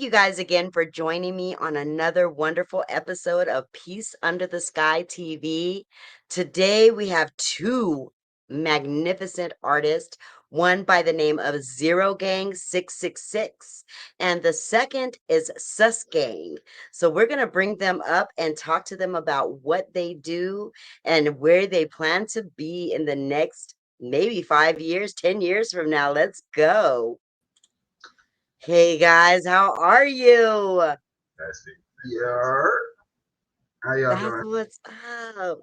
Thank you guys again for joining me on another wonderful episode of Peace Under the Sky TV. Today we have two magnificent artists, one by the name of Zero Gang 666, and the second is Susgangg. So we're going to bring them up and talk to them about what they do and where they plan to be in the next maybe 5 years, 10 years from now. Let's go. Hey guys, how are you? That's it. Yeah. How y'all That's doing? what's up.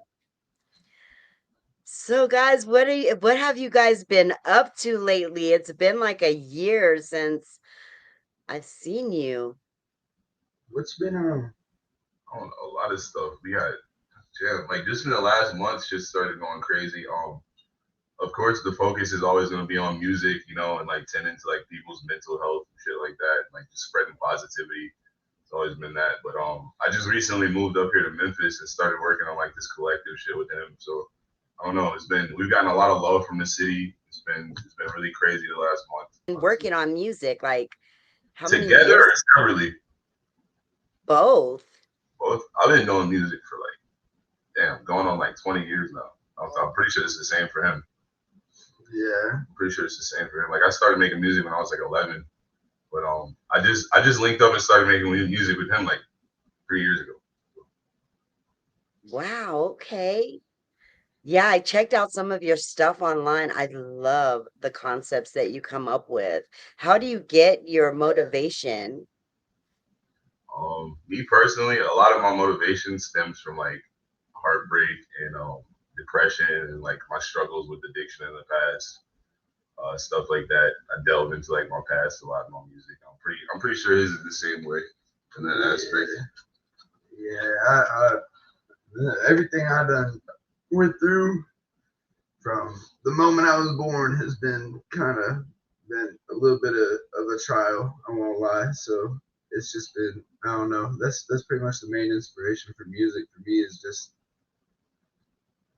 So guys, what have you guys been up to lately? It's been like a year since I've seen you. What's been I don't know, a lot of stuff. We had, yeah, like just in the last months, just started going crazy. Of course, the focus is always going to be on music, and like tending to like people's mental health and shit like that, and, like just spreading positivity. It's always been that. But I just recently moved up here to Memphis and started working on like this collective shit with him. So I don't know. We've gotten a lot of love from the city. It's been really crazy the last month, And honestly. working on music, like how many Together, years? it's not really Both. both. I've been doing music for like going on like 20 years now. I'm pretty sure it's the same for him. yeah. I'm pretty sure it's the same for him. Like I started making music when I was like 11, but I just linked up and started making music with him like 3 years ago. Wow, okay. Yeah, I checked out some of your stuff online. I love the concepts that you come up with. How do you get your motivation? Me personally, a lot of my motivation stems from like heartbreak and depression and like my struggles with addiction in the past, stuff like that. I delve into like my past a lot in my music. I'm pretty sure his is the same way in that aspect. Yeah. Everything I done went through from the moment I was born has been kind of been a little bit of a trial. I won't lie. So it's just been, I don't know. That's pretty much the main inspiration for music for me is just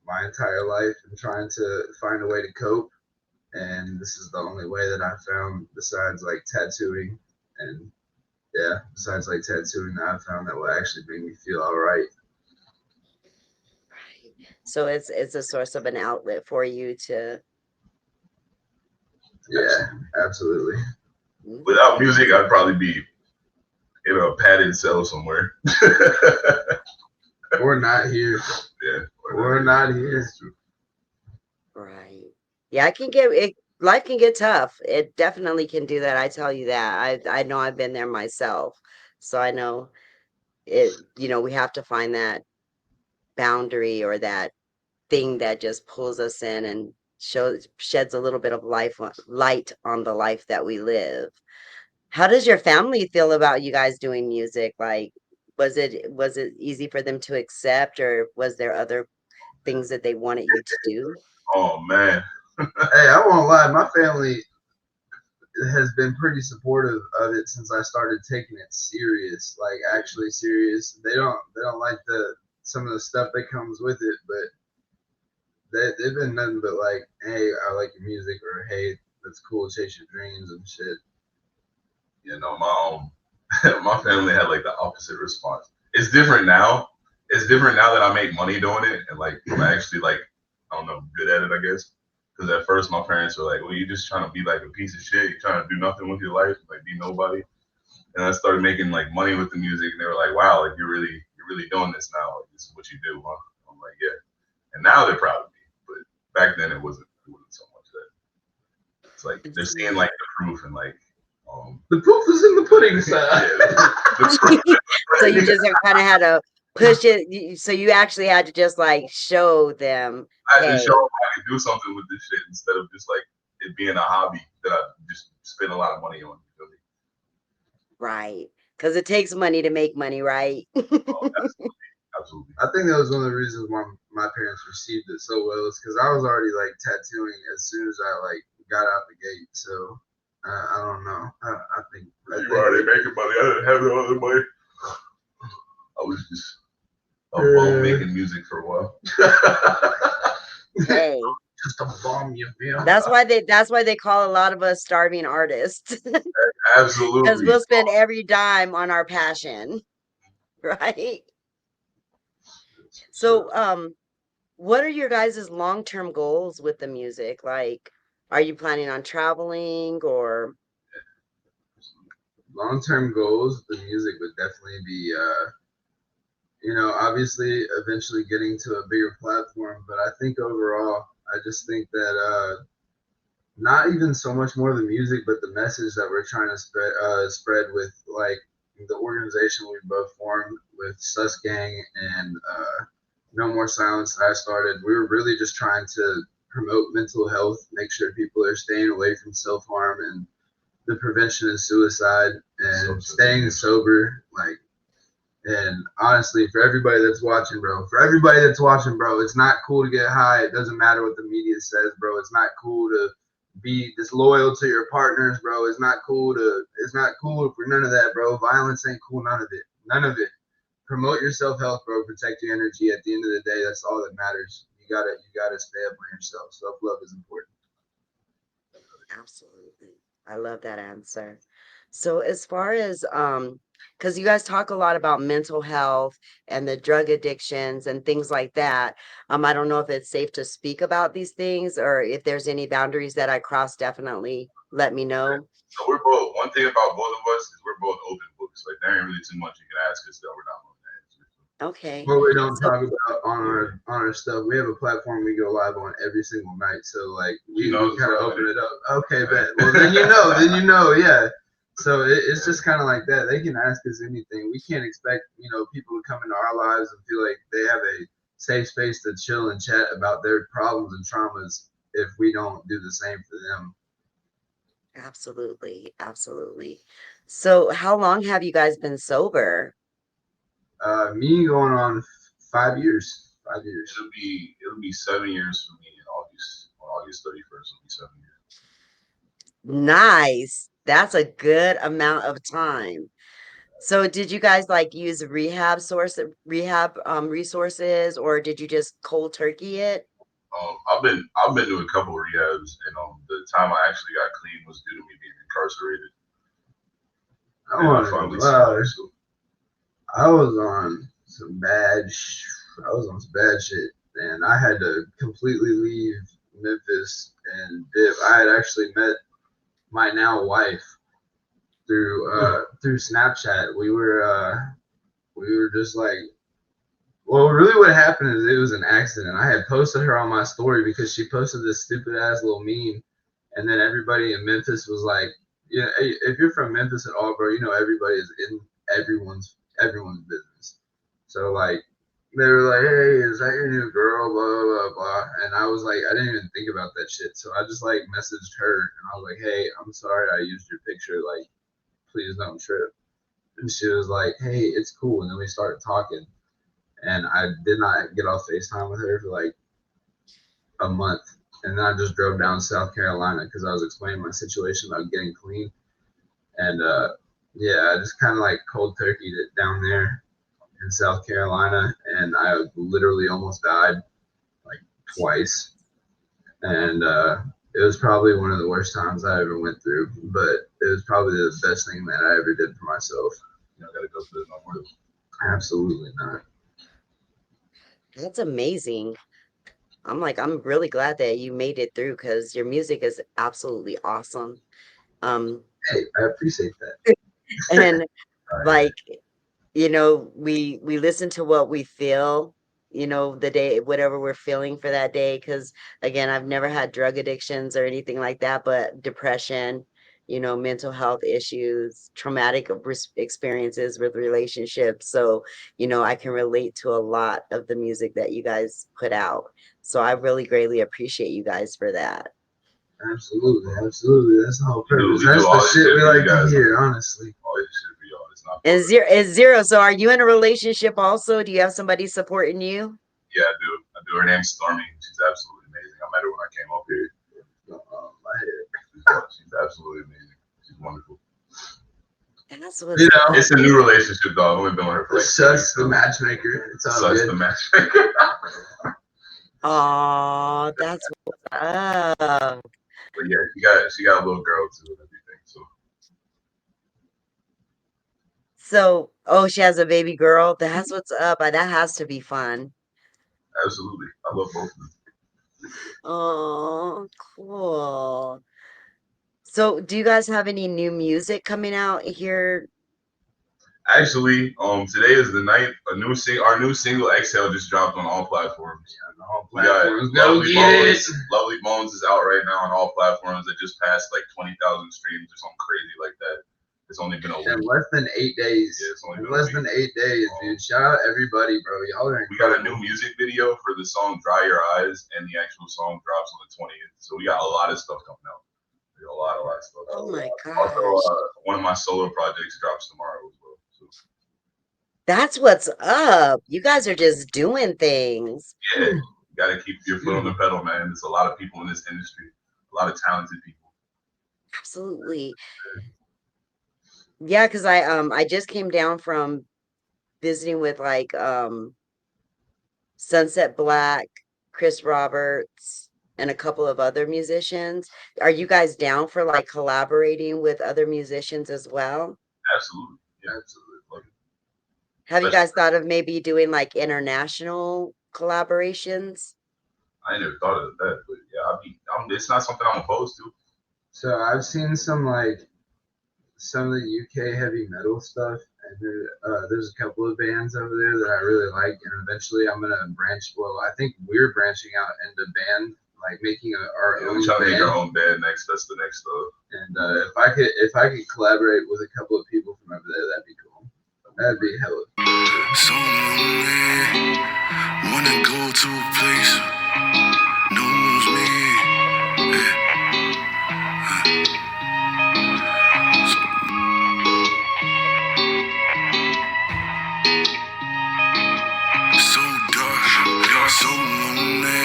my entire life and trying to find a way to cope. And this is the only way that I found besides like tattooing and yeah, besides like tattooing that I found that will actually make me feel all right. Right. So it's a source of an outlet for you to Yeah, absolutely. Without okay. music, I'd probably be in a padded cell somewhere. Yeah, Or not here. Or not here. Right. Yeah, I can get it. Life can get tough. It definitely can do that. I tell you that. I know I've been there myself. So I know we have to find that boundary or that thing that just pulls us in and sheds a little bit of light on the life that we live. How does your family feel about you guys doing music? Like, was it easy for them to accept, or was there other things that they wanted you to do? Oh man. Hey, I won't lie, my family has been pretty supportive of it since I started taking it serious, like actually serious. They don't like the some of the stuff that comes with it, but they've been nothing but like, hey, I like your music, or hey, that's cool, chase your dreams and shit. My my family had like the opposite response. It's different now. It's different now that I make money doing it and like I'm actually like I don't know good at it I guess. Because at first my parents were like, "Well, you just trying to be like a piece of shit. You're trying to do nothing with your life, like be nobody." And I started making like money with the music, and they were like, "Wow, like you're really doing this now. Like this is what you do, huh?" I'm like, "Yeah." And now they're proud of me, but back then it wasn't so much that. It's like they're seeing like the proof and like um The proof is in the pudding, son. yeah, the proof. So you just kind of had to push it. So you actually had to just like show them, I had to hey, show them I can do something with this shit instead of just like it being a hobby that I just spend a lot of money on. You feel me? right. Because it takes money to make money, right? Oh, absolutely, absolutely. I think that was one of the reasons why my parents received it so well is because I was already like tattooing as soon as I like got out the gate. So I don't know. I You were think already making money. I didn't have no other money. I was just a bum yeah. making music for a while. Hey, just a bum, you feel? That's why they call a lot of us starving artists. Because Absolutely. we'll spend every dime on our passion. Right? So, what are your guys' long-term goals with the music? Like, are you planning on traveling or? Long-term goals, the music would definitely be, obviously eventually getting to a bigger platform. But I think overall, I just think that not even so much more the music, but the message that we're trying to spread with like the organization we both formed with Susgangg and No More Silence that I started. We were really just trying to promote mental health, make sure people are staying away from self-harm and the prevention of suicide and staying sober. And honestly, for everybody that's watching, bro, it's not cool to get high. It doesn't matter what the media says, bro. It's not cool to be disloyal to your partners, bro. It's not cool for none of that, bro. Violence ain't cool, none of it. None of it. Promote your self-health, bro. Protect your energy. At the end of the day, that's all that matters. You gotta stay up on yourself. Self-love is important. Absolutely. I love that answer. So as far as because you guys talk a lot about mental health and the drug addictions and things like that. I don't know if it's safe to speak about these things or if there's any boundaries that I cross, definitely let me know. So we're both. One thing about both of us is we're both open books. Like there ain't really too much you can ask us that we're not going to answer. Okay. What we don't So talk about on our stuff, we have a platform we go live on every single night. So like we kind of open it up. Okay, bet. Well then yeah. So it's just kind of like that. They can ask us anything. We can't expect people to come into our lives and feel like they have a safe space to chill and chat about their problems and traumas if we don't do the same for them. absolutely, absolutely. So how long have you guys been sober? Me going on 5 years. 5 years. It'll be 7 years for me in August. On August 31st, it'll be 7 years. Nice. That's a good amount of time. So did you guys like use rehab resources or did you just cold turkey it? I've been to a couple of rehabs, and the time I actually got clean was due to me being incarcerated. I was on some bad shit, and I had to completely leave Memphis and dip. I had actually met my now wife through Snapchat. We were just like, well, really what happened is it was an accident. I had posted her on my story because she posted this stupid ass little meme, and then everybody in Memphis was like, yeah, hey, if you're from Memphis at all, bro, everybody is in everyone's business. So like they were like, hey, is that your new girl? Blah blah blah. And I was like, I didn't even think about that shit. So I just like messaged her and I was like, hey, I'm sorry I used your picture. Like, please don't trip. And she was like, hey, it's cool. And then we started talking. And I did not get off FaceTime with her for like a month. And then I just drove down to South Carolina because I was explaining my situation about getting clean. And I just kind of like cold turkeyed it down there in South Carolina. And I literally almost died like twice. And it was probably one of the worst times I ever went through. But it was probably the best thing that I ever did for myself. I got to go through it no more. Absolutely not. That's amazing. I'm really glad that you made it through because your music is absolutely awesome. Hey, I appreciate that. And like, we listen to what we feel, the day, whatever we're feeling for that day. Because again, I've never had drug addictions or anything like that, but depression, mental health issues, traumatic experiences with relationships. So, I can relate to a lot of the music that you guys put out. So I really greatly appreciate you guys for that. Absolutely. That's the whole purpose. That's the shit we like to hear, honestly. Is zero. So are you in a relationship also? Do you have somebody supporting you? Yeah, I do. Her name's Stormy. She's absolutely amazing. I met her when I came up here. She's absolutely amazing. She's wonderful. And that's what it's a new relationship, though. I've only been with her for like Sus the matchmaker. It's all good. The matchmaker. Oh, that's up. But yeah, she got a little girl too and everything. So Oh, she has a baby girl. That's what's up. That has to be fun. absolutely, I love both of them. Oh, cool. So, do you guys have any new music coming out here? Actually, today is the ninth. Our new single "Exhale" just dropped on all platforms. On all We got platforms. Go Lovely get it. Bones. Lovely Bones is out right now on all platforms. It just passed like 20,000 streams or something crazy like that. It's only been a In week. less than 8 days. Yeah, it's only In been a less week. than 8 days, dude. Shout out everybody, bro. Y'all are We got a incredible. new music video for the song "Dry Your Eyes," and the actual song drops on the 20th. So we got a lot of stuff coming out. We got a lot of stuff. Oh my Also, gosh. one of my solo projects drops tomorrow as well. So That's what's up. You guys are just doing things. yeah, you gotta keep your foot on the pedal, man. There's a lot of people in this industry, a lot of talented people. Absolutely. Yeah, because I just came down from visiting with like Sunset Black, Chris Roberts, and a couple of other musicians. Are you guys down for like collaborating with other musicians as well? Absolutely, yeah, absolutely. Love it. Have you Especially, guys thought of maybe doing like international collaborations? I ain't never thought of that, but yeah, it's not something I'm opposed to. So I've seen some some of the UK heavy metal stuff, and there's a couple of bands over there that I really like, and eventually I'm gonna branch. Well, I think we're branching out into band, like making our Yeah, own we trying to band. make our own band next. That's the next stuff. And if I could collaborate with a couple of people from over there, that'd be cool. That'd be hella. So lonely, wanna go to a place knows me. So dark, so lonely.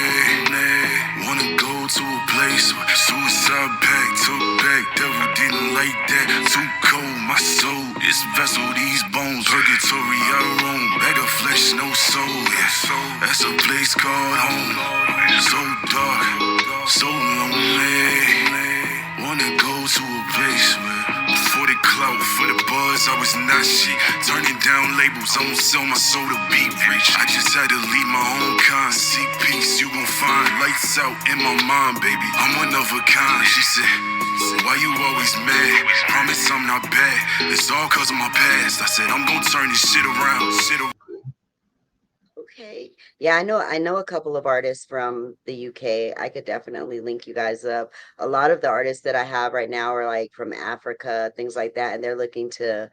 Wanna go to a place where suicide pact took back. Devil didn't like that. Too cold, my soul. This vessel, these bones. Purgatory, I roam. Bag of flesh, no soul. That's a place called home. So dark, so lonely. Wanna go to a place where for the clout, for the buzz, I was not shit. Turning down labels, I don't sell my soul to be rich. I just had to leave my own kind. Seek peace, you gon' find lights out in my mind, baby. I'm one of a kind. She said, why you always mad? Promise I'm not bad. It's all cause of my past. I said, I'm gon' turn this shit around. Okay. Yeah, I know a couple of artists from the UK. I could definitely link you guys up. A lot of the artists that I have right now are like from Africa, things like that, and they're looking to,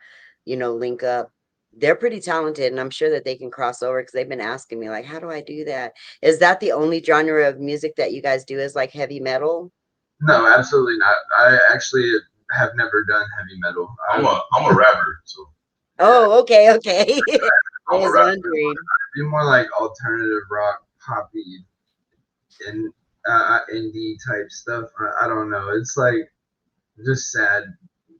link up. They're pretty talented, and I'm sure that they can cross over because they've been asking me like, how do I do that? Is that the only genre of music that you guys do is like heavy metal? No, absolutely not. I actually have never done heavy metal. I'm a rapper, so Oh, okay, okay. I I'm a was rapper. wondering. do more like alternative rock, poppy, and indie type stuff. I don't know. It's like just sad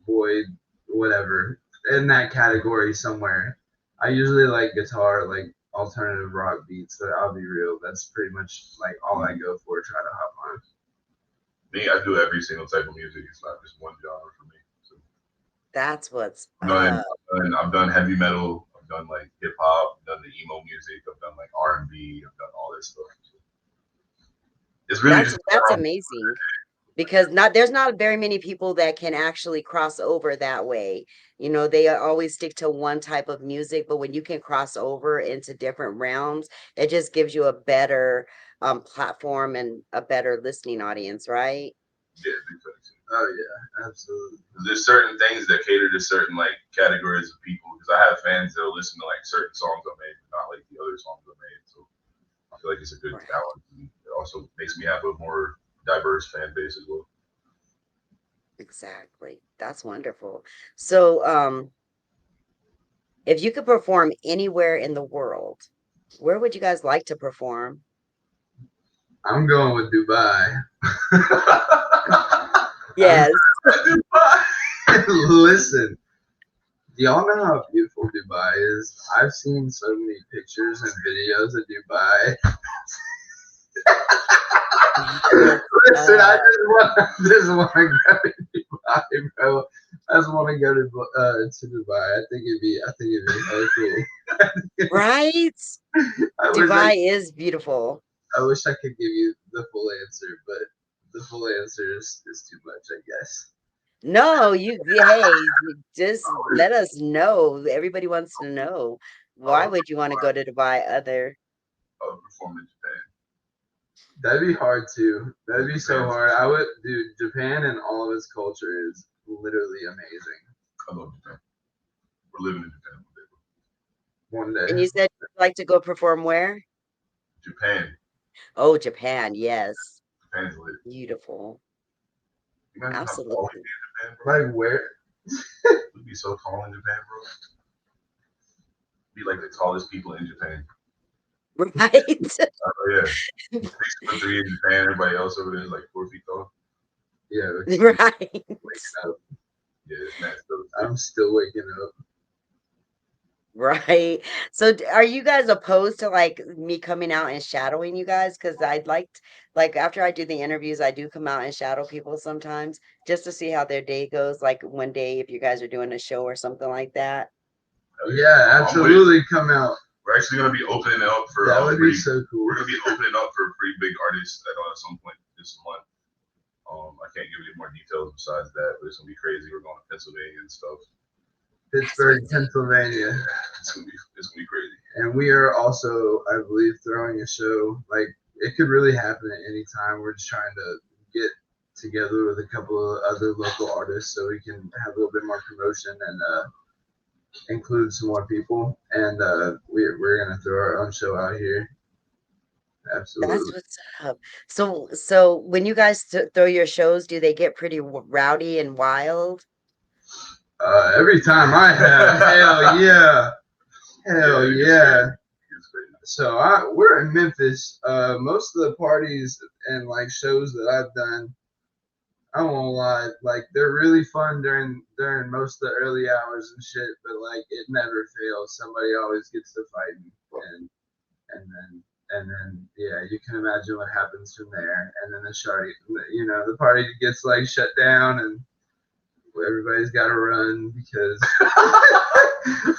boy, whatever, in that category somewhere. I usually like guitar, like alternative rock beats. But I'll be real, that's pretty much like all I go for. Try to hop on. Me, I do every single type of music. It's not just one genre for me. So That's what's I've up. I've done heavy metal. I've done like hip hop. I've done the emo music. I've done like R&B. I've done all this stuff. So it's really That's just that's amazing. Because there's not very many people that can actually cross over that way. They always stick to one type of music, but when you can cross over into different realms, it just gives you a better platform and a better listening audience, right? yeah, big facts. Oh yeah, absolutely. There's certain things that cater to certain like categories of people because I have fans that'll listen to like certain songs I made, but not like the other songs I made. So I feel like it's a good Right. balance. And it also makes me have a more diverse fan base as well. Exactly. That's wonderful. So, if you could perform anywhere in the world, where would you guys like to perform? I'm going with Dubai. Yes. Listen, do y'all know how beautiful Dubai is? I've seen so many pictures and videos of Dubai. Listen, I up. just want to go to Dubai, bro. I just want to go to Dubai. I think it'd be hella cool. Right? I wish Dubai is beautiful. I wish I could give you the full answer, but the full answer is too much, I guess. No, hey, just let us know. Everybody wants to know. Why would you want to go to Dubai other? I would perform in Japan. That'd be hard too. That'd be so hard. I would, dude. Japan and all of its culture is literally amazing. I love Japan. We're living in Japan One day. And you said you'd like to go perform where? Japan. Oh, Japan, yes. Japan's lit. Beautiful. Imagine how tall we'd Absolutely. be in Japan, bro. Like where? We'd be so tall in Japan, bro. Be like the tallest people in Japan. Right? Oh yeah. 6'3" in Japan. Everybody else over there is like 4 feet tall. Yeah. Right. Waking up. Yeah, it's nasty. I'm still waking up. Right. So are you guys opposed to like me coming out and shadowing you guys? Because I'd like after I do the interviews, I do come out and shadow people sometimes just to see how their day goes. Like one day, if you guys are doing a show or something like that. Yeah, absolutely. Come out. We're actually gonna be opening it up for. That would be so cool. We're gonna be opening up for a pretty big artist at some point this month. I can't give you more details besides that, but it's gonna be crazy. We're going to Pennsylvania and stuff. Pittsburgh, Pennsylvania. It's gonna be crazy. And we are also, I believe, throwing a show. Like it could really happen at any time. We're just trying to get together with a couple of other local artists so we can have a little bit more promotion and include some more people. And we're gonna throw our own show out here. Absolutely. That's what's up. So when you guys throw your shows, do they get pretty rowdy and wild? Every time I have, hell yeah. Hell yeah. So we're in Memphis. Most of the parties and like shows that I've done, I won't lie, like they're really fun during most of the early hours and shit, but like it never fails. Somebody always gets to fighting, and then yeah, you can imagine what happens from there. And then the party gets like shut down and everybody's got to run because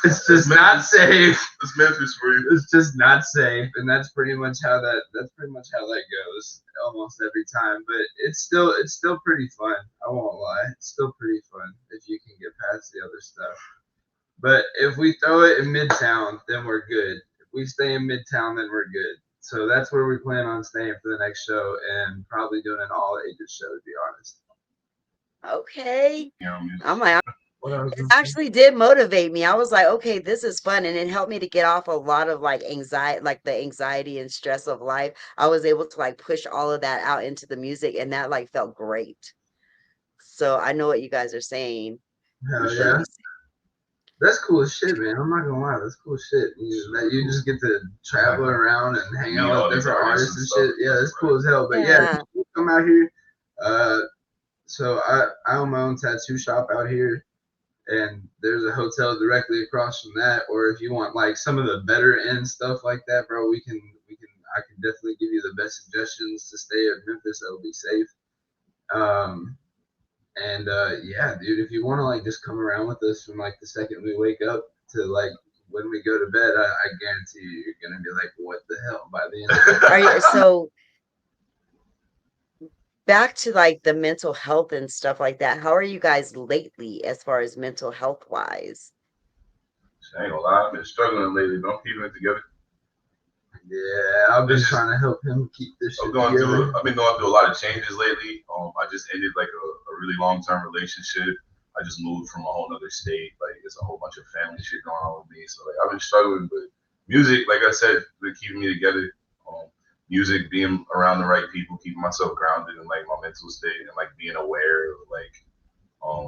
it's just not safe. It's Memphis for you. It's just not safe, and that's pretty much how that goes almost every time. But it's still pretty fun. I won't lie, it's still pretty fun if you can get past the other stuff. But if we throw it in Midtown, then we're good. If we stay in Midtown, then we're good. So that's where we plan on staying for the next show, and probably doing an all ages show, to be honest. Okay. Yeah, I'm like, it actually did motivate me. I was like, okay, this is fun. And it helped me to get off a lot of like anxiety, like the anxiety and stress of life. I was able to like push all of that out into the music, and that like felt great. So I know what you guys are saying. Hell yeah. That's cool as shit, man. I'm not gonna lie, that's cool shit. You just get to travel around and hang out with different artists and shit. Yeah, that's cool as hell. But yeah, come out here. So I own my own tattoo shop out here, and there's a hotel directly across from that. Or if you want like some of the better end stuff like that, bro, I can definitely give you the best suggestions to stay at Memphis that'll be safe. Yeah, dude, if you want to like just come around with us from like the second we wake up to like when we go to bed, I guarantee you're gonna be like, what the hell by the end of the day. So back to like the mental health and stuff like that. How are you guys lately as far as mental health wise? I ain't gonna lie, I've been struggling lately, but I'm keeping it together. Yeah, I've been trying to help him keep this shit together. I've been going through a lot of changes lately. I just ended like a really long-term relationship. I just moved from a whole other state. Like there's a whole bunch of family shit going on with me. So like I've been struggling, but music, like I said, been keeping me together. Music, being around the right people, keeping myself grounded in like my mental state and like being aware of like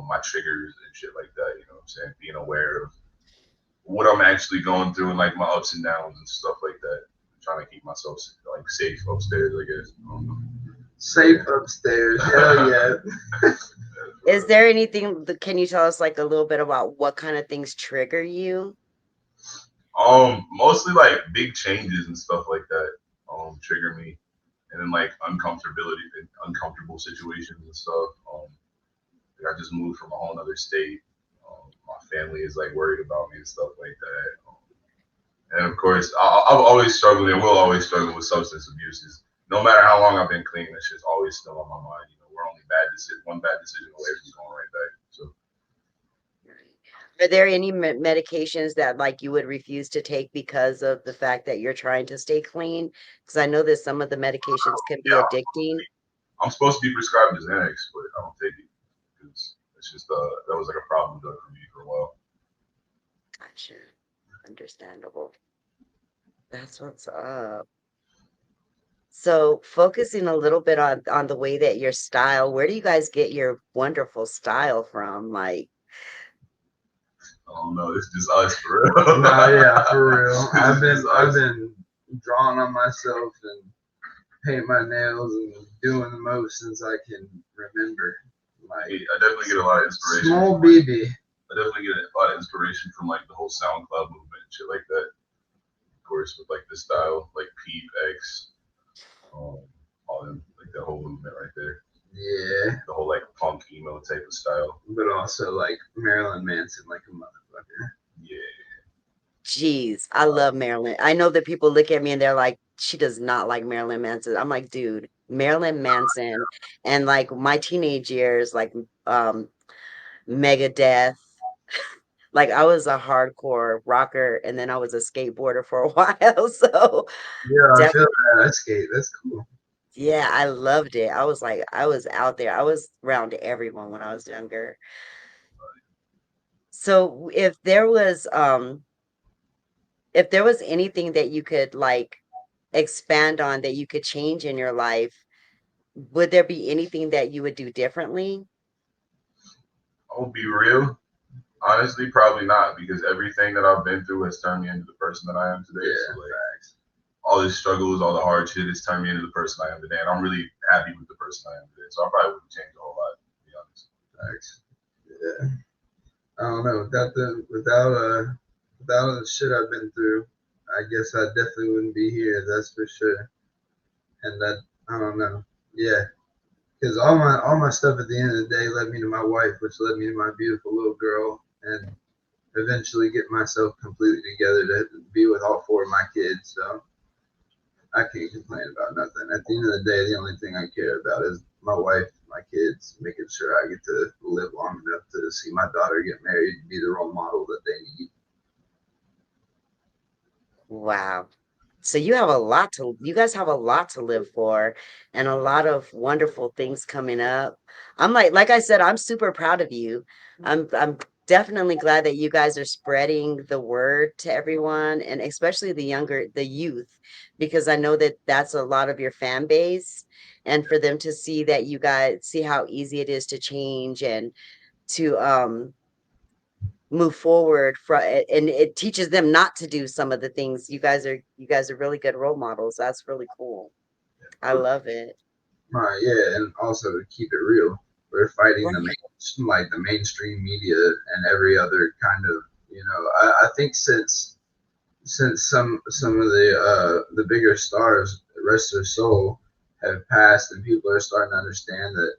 my triggers and shit like that. You know what I'm saying? Being aware of what I'm actually going through and like my ups and downs and stuff like that. Trying to keep myself like safe upstairs, I guess. Safe upstairs, hell yeah. Is there anything? Can you tell us like a little bit about what kind of things trigger you? Mostly like big changes and stuff like that. Trigger me, and then like uncomfortable situations and stuff. Like I just moved from a whole other state. My family is like worried about me and stuff like that. And of course, I've always struggled and will always struggle with substance abuses. No matter how long I've been clean, that shit's always still on my mind. You know, we're only one bad decision away from going right back. So Are there any medications that like you would refuse to take because of the fact that you're trying to stay clean? Because I know that some of the medications can be yeah, addicting. I'm supposed to be prescribed as Xanax, but I don't take it because it's just that was like a problem drug for me for a while. Gotcha. Understandable. That's what's up. So focusing a little bit on the way that your style, where do you guys get your wonderful style from? Like, I don't know. It's just us for real. No, yeah, for real. I've been drawing on myself and paint my nails and doing the most since I can remember. Like I definitely get a lot of inspiration. Small BB. I definitely get a lot of inspiration from like the whole SoundCloud movement and shit like that. Of course, with like the style, like Peep X, all them, like that whole movement right there. Yeah. The whole like punk emo type of style. But also like Marilyn Manson, like a motherfucker. Yeah. geez, I love Marilyn. I know that people look at me and they're like, she does not like Marilyn Manson. I'm like, dude, Marilyn Manson and like my teenage years, like Megadeth. Like I was a hardcore rocker and then I was a skateboarder for a while. So Yeah, I def feel that. I skate. That's cool. yeah, I loved it. I was like, I was out there. I was around everyone when I was younger. So if there was anything that you could like expand on that you could change in your life, would there be anything that you would do differently? I'll be real. Honestly, probably not, because everything that I've been through has turned me into the person that I am today. Yeah, So like, all the struggles, all the hard shit has turned me into the person I am today, and I'm really happy with the person I am today. So I probably wouldn't change a whole lot, to be honest. Facts. Yeah. I don't know. Without the shit I've been through, I guess I definitely wouldn't be here. That's for sure. And that I don't know. Yeah. Because all my stuff at the end of the day led me to my wife, which led me to my beautiful little girl, and eventually get myself completely together to be with all four of my kids. So I can't complain about nothing. At the end of the day, the only thing I care about is my wife, my kids, making sure I get to live long enough to see my daughter get married and be the role model that they need. Wow. So you guys have a lot to live for and a lot of wonderful things coming up. I'm like I said, I'm super proud of you. I'm definitely glad that you guys are spreading the word to everyone and especially the youth, because I know that that's a lot of your fan base, and for them to see that you guys see how easy it is to change and to move forward from it, and it teaches them not to do some of the things. You guys are really good role models. That's really cool. I love it. Right, yeah, and also to keep it real, we're fighting Right. the mainstream media and every other kind of I think since some of the bigger stars, rest their soul, have passed, and people are starting to understand that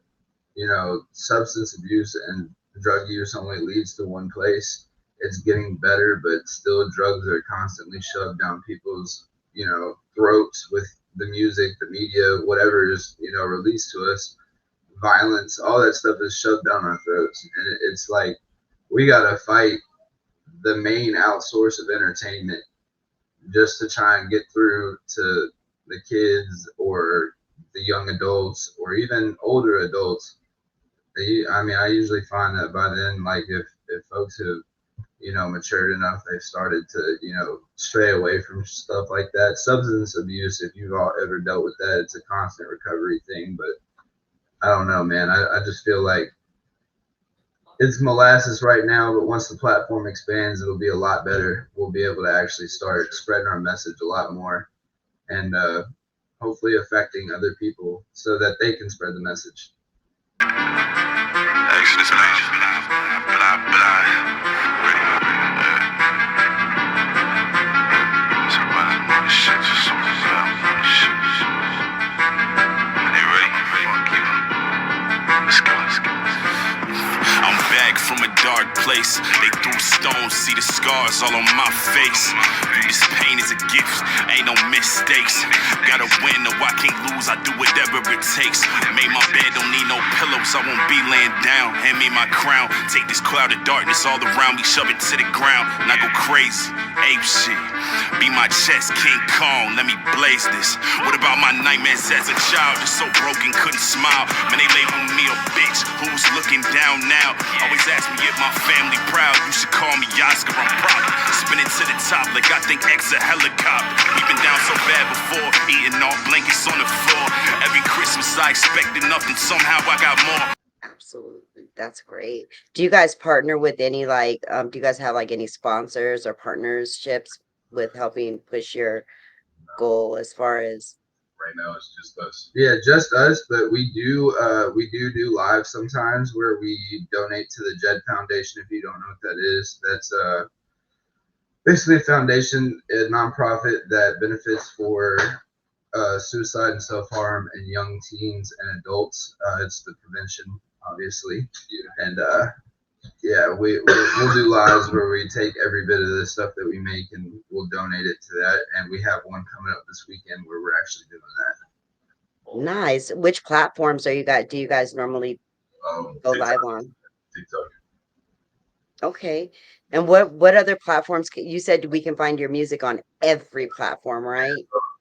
substance abuse and drug use only leads to one place. It's getting better, but still drugs are constantly shoved down people's throats with the music, the media, whatever is released to us. Violence, all that stuff is shoved down our throats, and it's like we gotta fight the main outsource of entertainment just to try and get through to the kids or the young adults or even older adults. I usually find that by then, like if folks have matured enough, they've started to stray away from stuff like that. Substance abuse, if you've all ever dealt with that, it's a constant recovery thing. But I don't know, man. I just feel like it's molasses right now, but once the platform expands, it'll be a lot better. We'll be able to actually start spreading our message a lot more, and hopefully affecting other people so that they can spread the message. from a dark place. They threw stones, see the scars all on my face. This pain is a gift, ain't no mistakes. Gotta win, no I can't lose, I do whatever it takes. Made my bed, don't need no pillows, I won't be laying down. Hand me my crown, take this cloud of darkness all around me, shove it to the ground, and I go crazy, ape shit. Be my chest, King Kong, let me blaze this. What about my nightmares as a child, just so broken, couldn't smile. Man, they labeled me a bitch, who's looking down now? Always ask me if my family proud, you should call me Oscar, I'm proud. Spinning to the top like I think X a helicopter. We've been down so bad before, eating all blankets on the floor. Every Christmas I expected nothing, somehow I got more. Absolutely. That's great. Do you guys partner with any like do you guys have like any sponsors or partnerships with helping push your goal as far as Right now, it's just us. Yeah, just us, but we do live sometimes where we donate to the Jed Foundation. If you don't know what that is, that's basically a foundation, a nonprofit that benefits for suicide and self-harm in young teens and adults. It's the prevention, obviously, and yeah, we'll do lives where we take every bit of the stuff that we make and we'll donate it to that. And we have one coming up this weekend where we're actually doing that. nice? Which platforms do you guys normally go TikTok, live on? TikTok. Okay. And what other platforms you said we can find your music on every platform, right?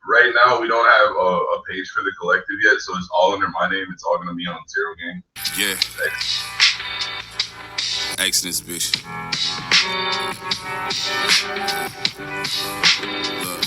Right now, we don't have a page for the collective yet, so it's all under my name. It's all gonna be on Zero Gang. Yeah. Excellence, bitch. Look.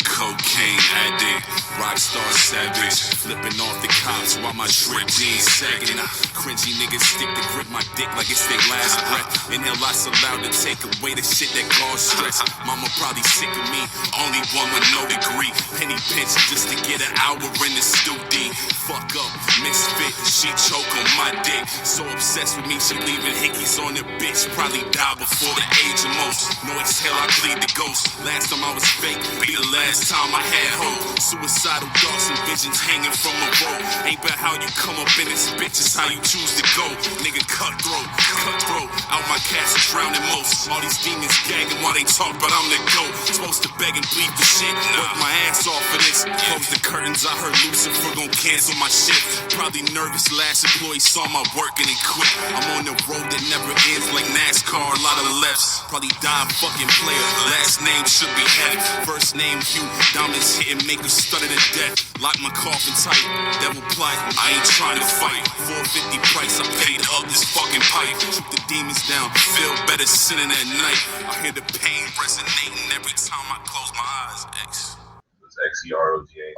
Cocaine addict, rockstar savage, flipping off the cops while my drip jeans sagging. Cringy niggas stick to grip my dick like it's their last breath. Inhale lots allowed to take away the shit that cause stress. Mama probably sick of me, only one with no degree. Penny pinch just to get an hour in the studio. Fuck up, misfit, she choke on my dick. So obsessed with me, she leaving hickeys on the bitch. Probably die before the age of most. No exhale, I plead the ghost. Last time I was fake, be the last time I had hope. Suicidal thoughts and visions hanging from a rope. Ain't about how you come up in this bitch, it's how you choose to go. Nigga cutthroat, out my castle drowning most. All these demons gagging while they talk, but I'm the GOAT. Supposed to beg and bleed for shit, work my ass off for this. Close the curtains, I heard Lucifer gon' cancel my shit. Probably nervous, last employee saw my work and he quit. I'm on the road that never ends like NASCAR, a lot of lefts. Probably die fucking player, last name should be heavy. First name Hugh, diamonds hitting, make her stutter to death. Lock my coffin tight, devil plot, I ain't trying to fight. 450 price, I paid up this fucking pipe. Shoot the demons down, feel better sinning at night. I hear the pain resonating every time I close my eyes. X. It's XEROGA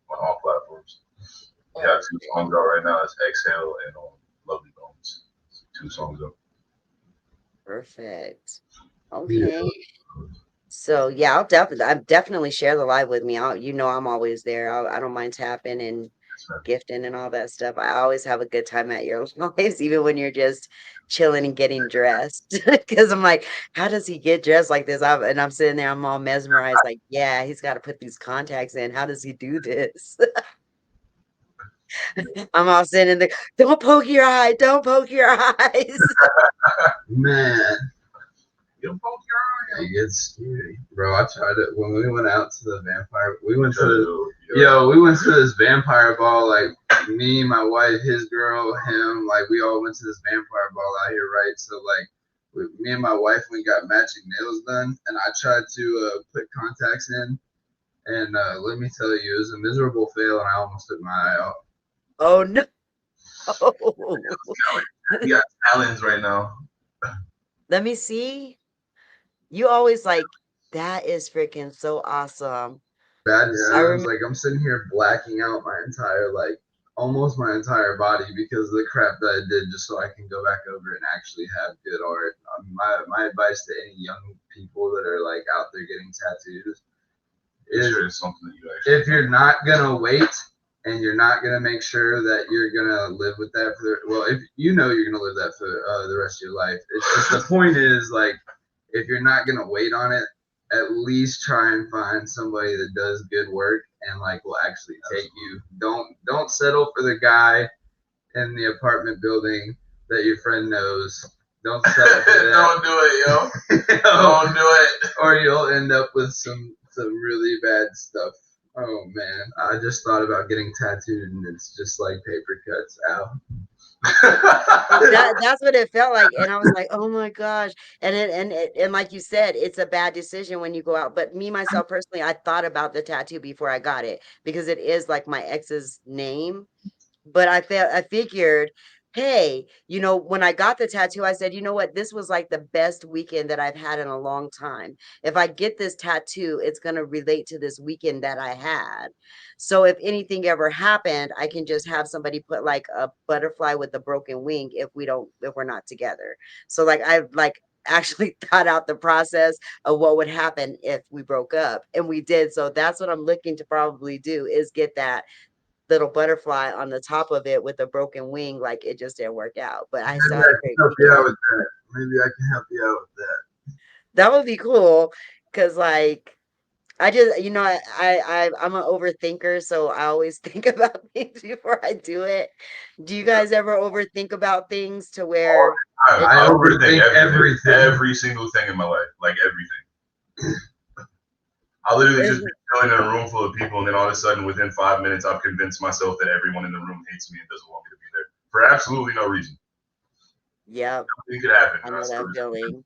on all platforms. We have 2 songs out right now. It's Exhale and Lovely Bones. 2 songs up. Perfect. Okay. So yeah, I'll definitely share the live with me. I'm always there. I don't mind tapping and gifting and all that stuff. I always have a good time at your lives, even when you're just chilling and getting dressed. Because I'm like, how does he get dressed like this? I'm sitting there, I'm all mesmerized, like, yeah, he's got to put these contacts in. How does he do this? I'm all sitting in the, don't poke your eye, don't poke your eyes. Man, You don't poke your eye. it gets scary, bro. I tried it when we went out to the vampire. We went to this vampire ball. Like me, my wife, his girl, him. Like we all went to this vampire ball out here, right? So like, me and my wife, we got matching nails done, and I tried to put contacts in, and let me tell you, it was a miserable fail, and I almost took my eye out. Oh no. You got talons right now. Let me see. You always like, that is freaking so awesome. Bad sounds like I'm sitting here blacking out my entire, like, almost my entire body because of the crap that I did, just so I can go back over and actually have good art. My advice to any young people that are like out there getting tattoos is something that you actually, if you're not gonna wait and you're not gonna make sure that you're gonna live with that if you know you're gonna live that for the rest of your life. It's just the point is, like, if you're not gonna wait on it, at least try and find somebody that does good work and like will actually take you. Don't settle for the guy in the apartment building that your friend knows. Don't settle for that. Don't do it, yo. Don't do it. Or you'll end up with some really bad stuff. Oh man, I just thought about getting tattooed, and it's just like paper cuts. Ow. That's what it felt like, and I was like, oh my gosh. And like you said, it's a bad decision when you go out. But me myself personally, I thought about the tattoo before I got it because it is like my ex's name. But I figured, hey, when I got the tattoo, I said, you know what? This was like the best weekend that I've had in a long time. If I get this tattoo, it's going to relate to this weekend that I had. So if anything ever happened, I can just have somebody put like a butterfly with a broken wing if we're not together. So like I like actually thought out the process of what would happen if we broke up, and we did. So that's what I'm looking to probably do, is get that little butterfly on the top of it with a broken wing. Like, it just didn't work out, but I Maybe still I had a can great help you out weekend. with that. Maybe I can help you out with that. That would be cool, because like I just, I'm an overthinker, so I always think about things before I do it. Do you guys ever overthink about things to where it, I overthink everything. Every single thing in my life. Like everything. I literally just be chilling in a room full of people, and then all of a sudden, within 5 minutes, I've convinced myself that everyone in the room hates me and doesn't want me to be there for absolutely no reason. Yep, Nothing could happen. I know that feeling.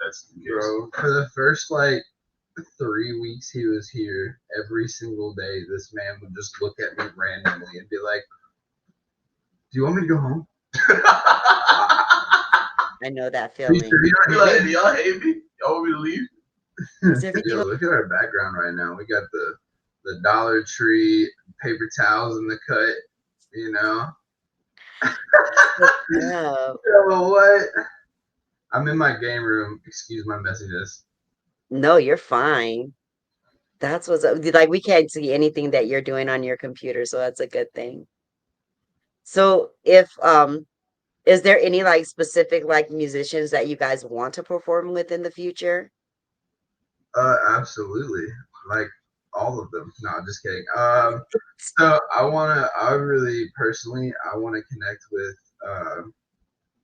That's the case. Bro, for the first like 3 weeks he was here, every single day, this man would just look at me randomly and be like, "Do you want me to go home?" I know that Are you feeling. sure you don't hate me? Y'all hate me? Y'all want me to leave? Yo, look at our background right now. We got the Dollar Tree paper towels in the cut. You know. Yeah. Yo, what? I'm in my game room. Excuse my messiness. No, you're fine. That's what's up. Like, we can't see anything that you're doing on your computer, so that's a good thing. So if is there any like specific like musicians that you guys want to perform with in the future? Absolutely. Like all of them. No, just kidding. So I really personally, I want to connect with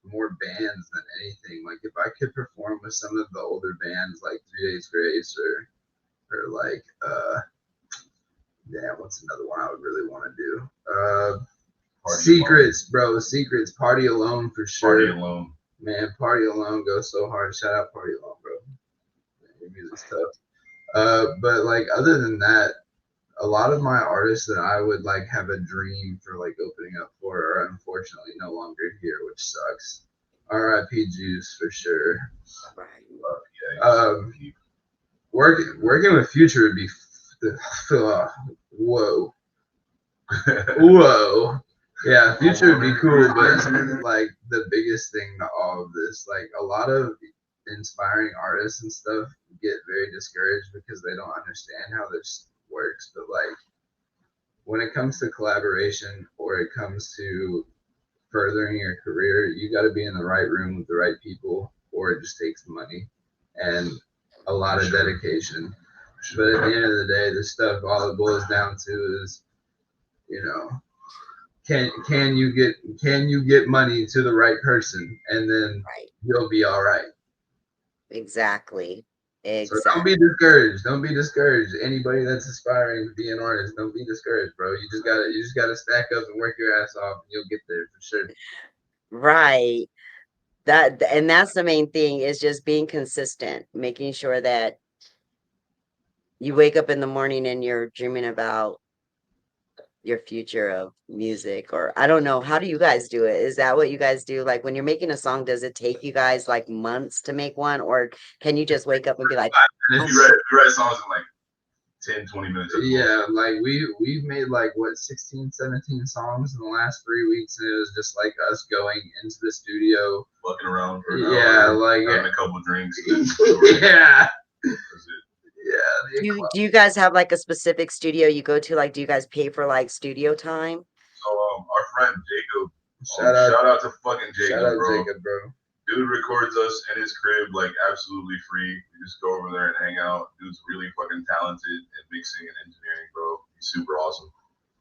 more bands than anything. Like if I could perform with some of the older bands, like 3 Days Grace or like damn, what's another one I would really want to do? Secrets, bro. Secrets. Party Alone for sure. Party Alone. Man, Party Alone goes so hard. Shout out Party Alone, bro. Man, your music's tough. But like other than that, a lot of my artists that I would like have a dream for like opening up for are unfortunately no longer here, which sucks. R.I.P. Juice for sure. Working with Future would be whoa. Whoa. Yeah, Future would be cool, but like the biggest thing to all of this, like a lot of inspiring artists and stuff get very discouraged because they don't understand how this works. But like when it comes to collaboration or it comes to furthering your career, you got to be in the right room with the right people, or it just takes money and a lot of dedication. But at the end of the day, this stuff all it boils down to is, you know, can you get money to the right person, and then Right. you'll be all right. Exactly. So don't be discouraged. Don't be discouraged. Anybody that's aspiring to be an artist, don't be discouraged, bro. You just gotta stack up and work your ass off, and you'll get there for sure. Right. And that's the main thing, is just being consistent, making sure that you wake up in the morning and you're dreaming about your future of music. Or I don't know, how do you guys do it? Is that what you guys do? Like when you're making a song, does it take you guys like months to make one, or can you just wake up and be like, you write songs in like 10, 20 minutes. Yeah, like we've made like what 16, 17 songs in the last 3 weeks, and it was just like us going into the studio, fucking around for an hour, like having a couple drinks. Yeah. Yeah. Do you guys have like a specific studio you go to? Like, do you guys pay for like studio time? So our friend Jacob, shout out to fucking Jacob, shout out bro. Jacob, bro. Dude records us in his crib like absolutely free. We just go over there and hang out. Dude's really fucking talented at mixing and engineering, bro. He's super awesome.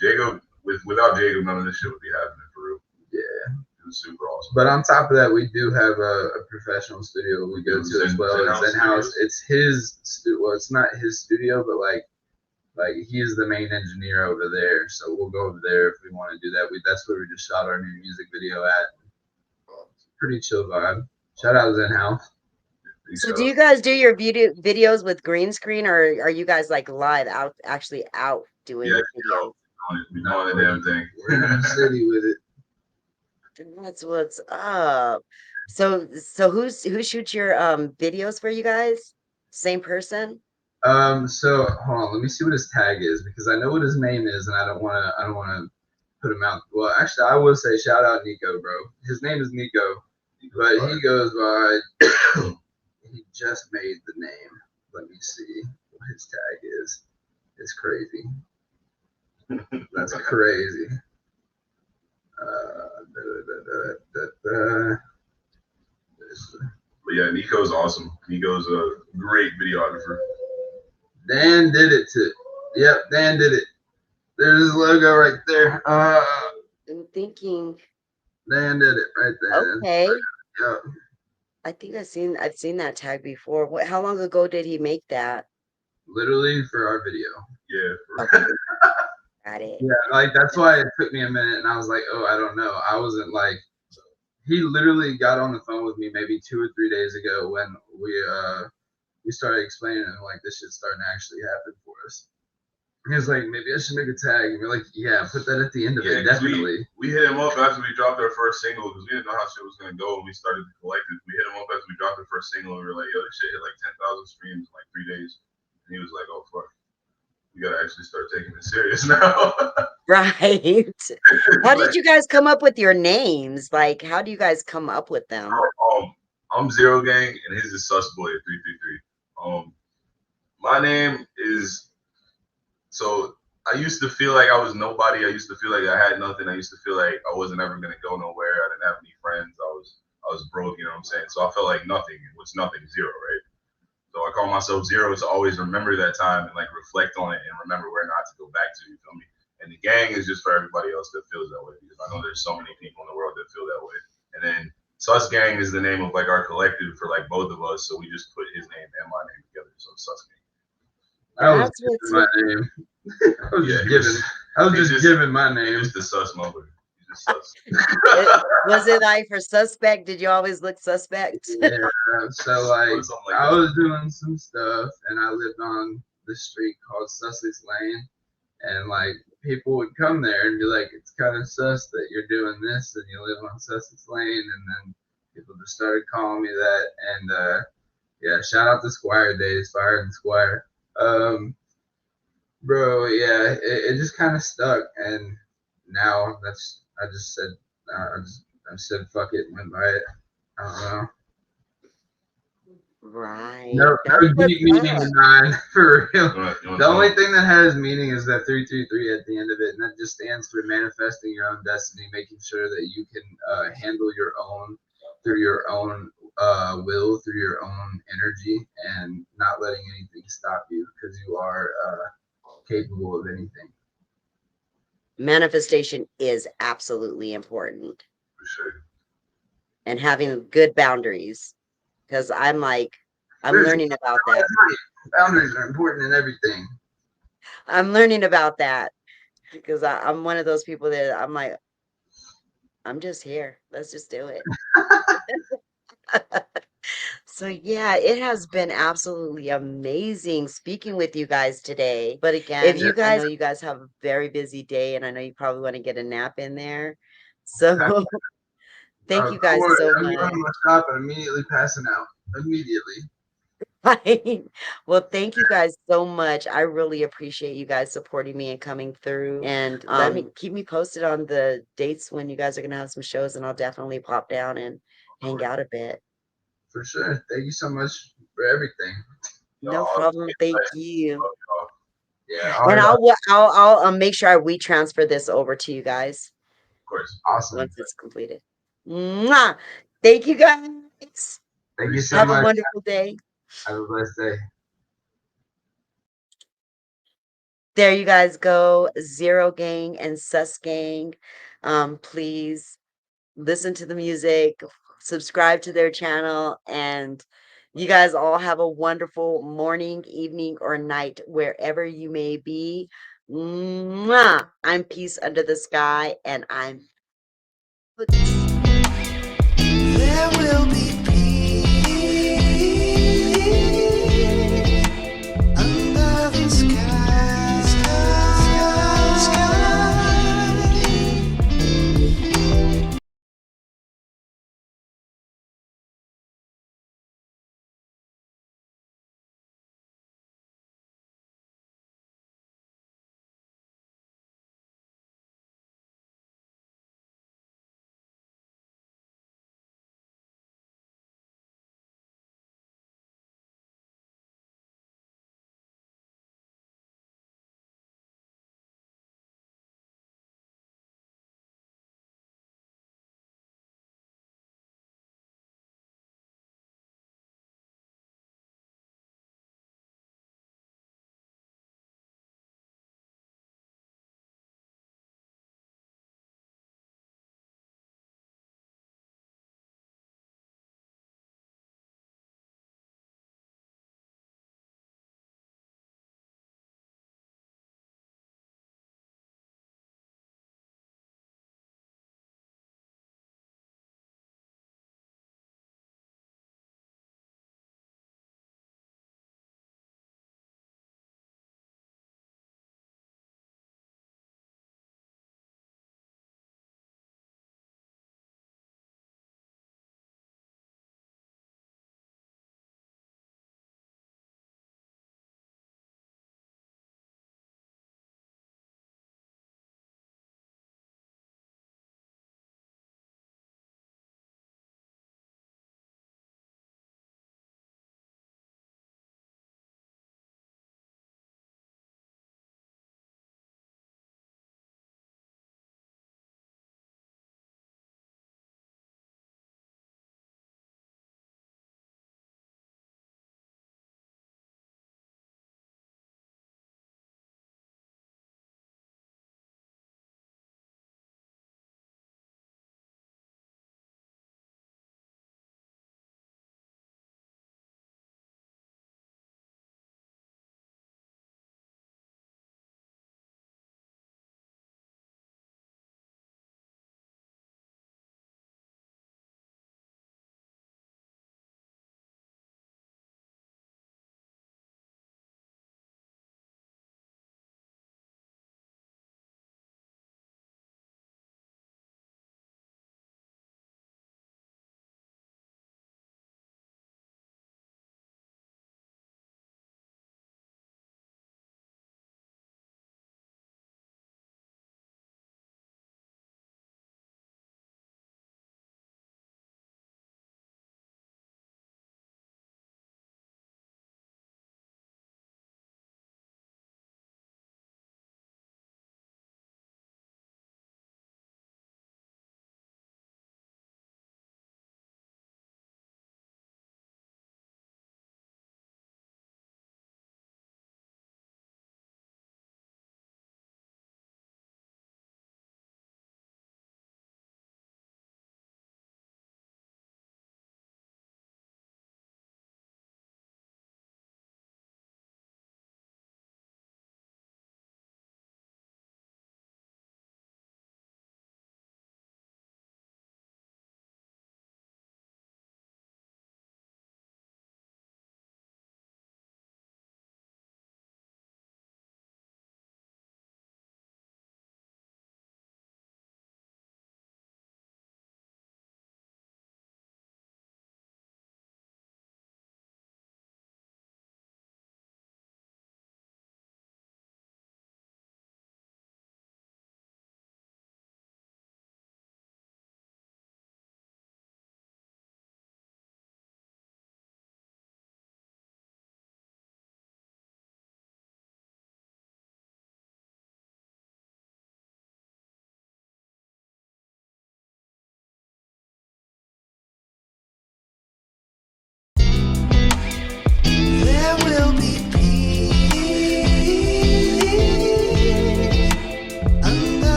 Jacob, without Jacob, none of this shit would be happening for real. Yeah. It was super awesome. awesome. But on top of that, we do have a professional studio we go to as well. It's in-house. It's his well, it's not his studio, but like he's the main engineer over there. So we'll go over there if we want to do that. That's where we just shot our new music video at. It's a pretty chill vibe. Shout out to in-house. So do you guys do your videos with green screen, or are you guys like live out doing videos? We doing the damn thing. We're in the city with it. That's what's up. So who shoots your videos for you guys? Same person? So hold on, let me see what his tag is because I know what his name is and I don't wanna put him out. Well, actually I will say shout out Nico, bro. His name is Nico, but he goes by he just made the name. Let me see what his tag is. It's crazy. That's crazy. But yeah, Nico's awesome. Nico's a great videographer. Dan did it too. Yep, Dan did it. There's his logo right there. I'm thinking. Dan did it right there. Okay. Yep. I think I've seen that tag before. How long ago did he make that? Literally for our video. Yeah. Okay. Got it. Yeah, like that's why it took me a minute, and I was like, oh, I don't know. I wasn't like. He literally got on the phone with me maybe 2 or 3 days ago when we started explaining to him like this shit's starting to actually happen for us. He was like, maybe I should make a tag. And we're like, yeah, put that at the end of it, definitely. We hit him up after we dropped our first single because we didn't know how shit was gonna go, and we started to collect it. We hit him up after we dropped our first single, and we were like, yo, this shit hit like 10,000 streams in like 3 days. And he was like, oh fuck, we gotta actually start taking it serious now. Right. How did you guys come up with your names? Like, how do you guys come up with them? I'm Zero Gang, and his is Susboy 333. My name is. So I used to feel like I was nobody. I used to feel like I had nothing. I used to feel like I wasn't ever gonna go nowhere. I didn't have any friends. I was broke. You know what I'm saying? So I felt like nothing. What's nothing? Zero, right? So I call myself Zero to always remember that time and like reflect on it and remember where not to go back to. You feel me? And the gang is just for everybody else that feels that way because I know there's so many people in the world that feel that way. And then Susgangg is the name of like our collective for like both of us. So we just put his name and my name together. So Susgangg. That's what's my name. I was just giving my name. Just the sus mother. Just sus. Was it like for suspect? Did you always look suspect? Yeah. So like I was doing some stuff, and I lived on this street called Sussex Lane, and like people would come there and be like, "It's kind of sus that you're doing this, and you live on Sussex Lane," and then people just started calling me that, and yeah, shout out to Squire Days, Fire and Squire. Bro, yeah, it just kind of stuck, and now I just said fuck it, went by it. I don't know. Right. No deep meaning in mine, for real. The only thing that has meaning is that 333 at the end of it, and that just stands for manifesting your own destiny, making sure that you can handle your own through your own will, through your own energy, and not letting anything stop you because you are capable of anything. Manifestation is absolutely important. For sure. And having good boundaries. Because I'm learning about that. Boundaries are important in everything. I'm learning about that. Because I'm one of those people that I'm like, I'm just here. Let's just do it. So yeah, it has been absolutely amazing speaking with you guys today. But again, I know you guys have a very busy day, and I know you probably want to get a nap in there. So thank you guys so much. I'm running my shop and immediately passing out. Immediately. Right. Well, thank you guys so much. I really appreciate you guys supporting me and coming through. And keep me posted on the dates when you guys are gonna have some shows, and I'll definitely pop down and hang out a bit. For sure. Thank you so much for everything. No problem. Thank you. Yeah. And I'll make sure we transfer this over to you guys. Of course. Awesome. Once it's completed. Mwah! Thank you guys. Thank you so much. Have a wonderful day. Have a blessed day. There you guys go. Zero Gang and Susgangg. Please listen to the music, subscribe to their channel, and you guys all have a wonderful morning, evening, or night wherever you may be. Mwah! I'm Peace Under the Sky, and I'm. There will be